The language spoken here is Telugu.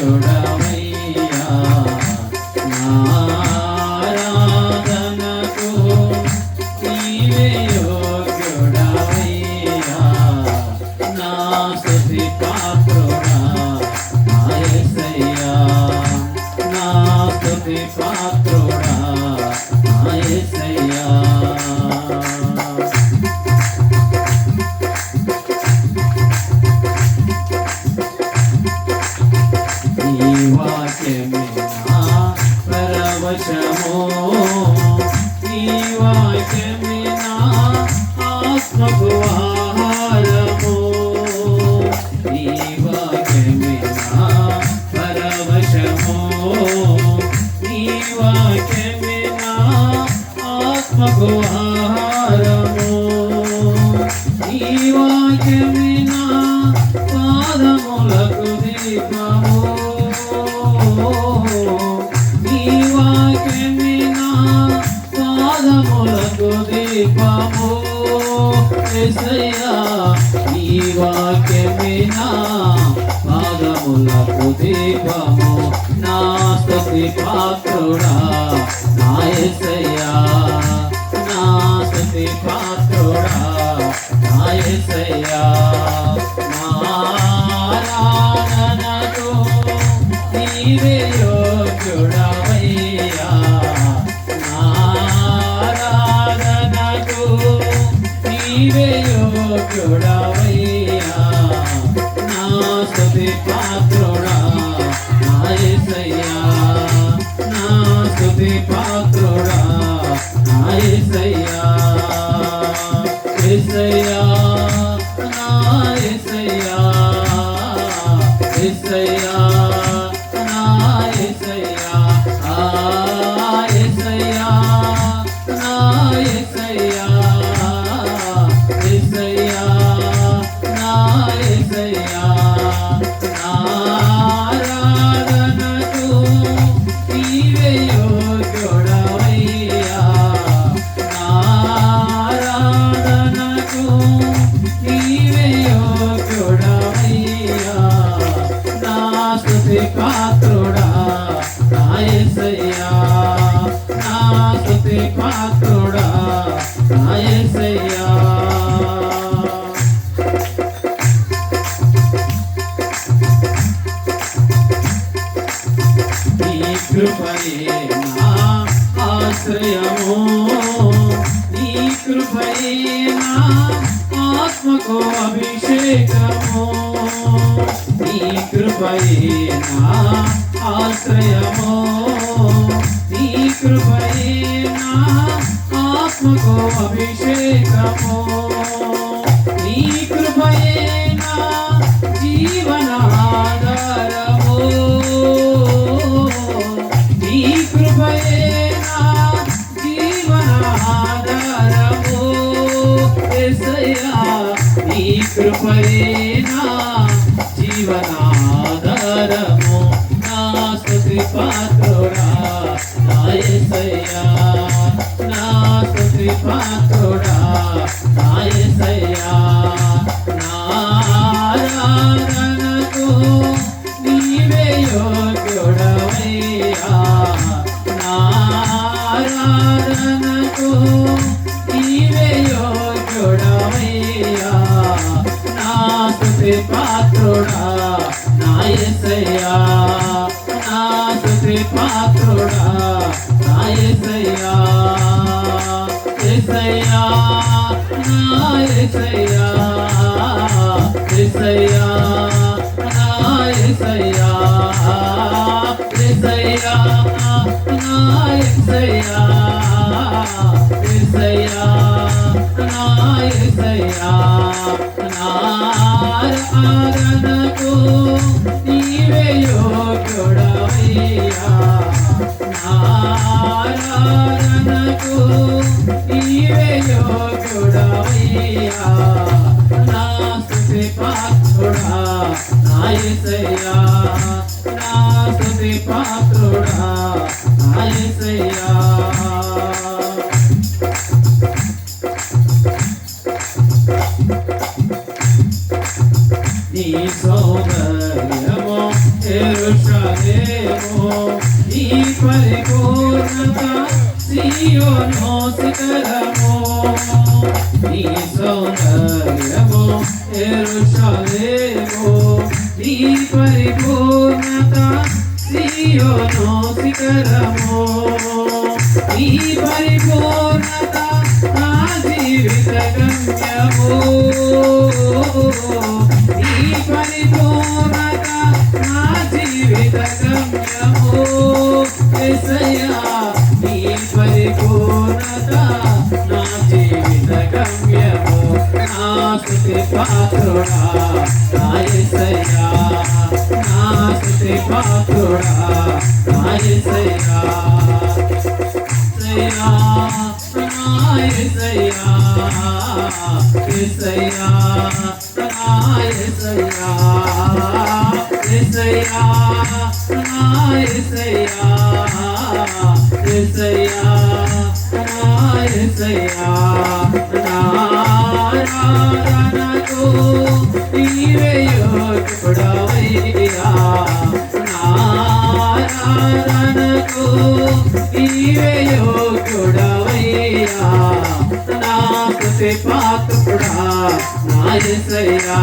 యోగ్యుడవయ్యా నారాధనకు నీవే యోగ్యుడవయ్యా నా స్తుతి పాత్రుడా నా యేసయ్యా నా స్తుతి పాత్రుడా నా యేసయ్యా పరవశమో నీ వాక్యమే నా ఆత్మకు ఆహారమో నీ వాక్యమే నా పరవశమో నీ వాక్యమే నా ఆత్మకు ఆహారమో నీ వాక్యమే నా పాదములకు దీపము దీపము యేసయ్యా నీ వాక్యమే నా పాదములకు దీపము నా స్తుతి పాత్రుడా నా యేసయ్యా నా స్తుతి పాత్రుడా నా యేసయ్యా నారాధనకు నీవే యోగ్యుడవయ్యా నీవే యోగ్యుడవయ్యా నా స్తుతి పాత్రుడా నా యేసయ్యా నా స్తుతి పాత్రుడా నా యేసయ్యా యేసయ్యా నా యేసయ్యా యేసయ్యా నా యేసయ్యా యేసయ్యా నా యేసయ్యా యేసయ్యా నా యేసయ్యా నారాధనకు నీవే యోగ్యుడవయ్యా నారాధనకు నీవే యోగ్యుడవయ్యా నా స్తుతి పాత్రుడా నా యేసయ్యా నా స్తుతి పాత్రుడా నా యేసయ్యా కృపయే నా ఆశ్రయము నీ కృపయే నా ఆత్మకు అభిషేకము నీ కృపయే నా ఆశ్రయము నీ కృపయే నా ఆత్మకు అభిషేకము నీ కృపయే నా జీవనాధారము నీ కృపయే నా జీవనాధారము యేసయ్యా నీ కృపయే నా జీవనాధారము నా స్తుతి పాత్రుడా నా యేసయ్యా నా స్తుతి పాత్రుడా నా యేసయ్యా నారాధనకు నీవే యోగ్యుడవయ్యా నారాధనకు నీవే యోగ్యుడవయ్యా నా స్తుతి పాత్రుడా నా యేసయ్యా నా స్తుతి పాత్రుడా నా యేసయ్యా యేసయ్యా నా యేసయ్యా యేసయ్యా నా యేసయ్యా యేసయ్యా నా యేసయ్యా యేసయ్యా నా యేసయ్యా నారాధనకు నీవే యోగ్యుడవయ్యా నారాధనకు నీవే యోగ్యుడవయ్యా నా స్తుతి పాత్రుడా నా యేసయ్యా నా స్తుతి పాత్రుడా నా యేసయ్యా నీ సౌందర్యము ఎరుషలేము ఎరుషలేము నీ పరిపూర్ణత సీయోను శిఖరము నీ సౌందర్యము ఎరుషలేము నీ పరిపూర్ణత సీయోను శిఖరము నీ పరిపూర్ణత నా జీవిత గమ్యము నీ పరిపూర్ణత నా జీవిత గమ్యము యేసయ్యా నీ పరిపూర్ణత నా జీవిత గమ్యము నా స్తుతి పాత్రుడా నా యేసయ్యా నా స్తుతి పాత్రుడా నా యేసయ్యా యేసయ్యా యేసయ్యా యేసయ్యా యేసయ్యా యేసయ్యా యేసయ్యా యేసయ్యా నారాధనకు నీవే యోగ్యుడవయ్యా నారాధనకు నీవే యోగ్యుడవయ్యా నా స్తుతి పాత్రుడా నా యేసయ్యా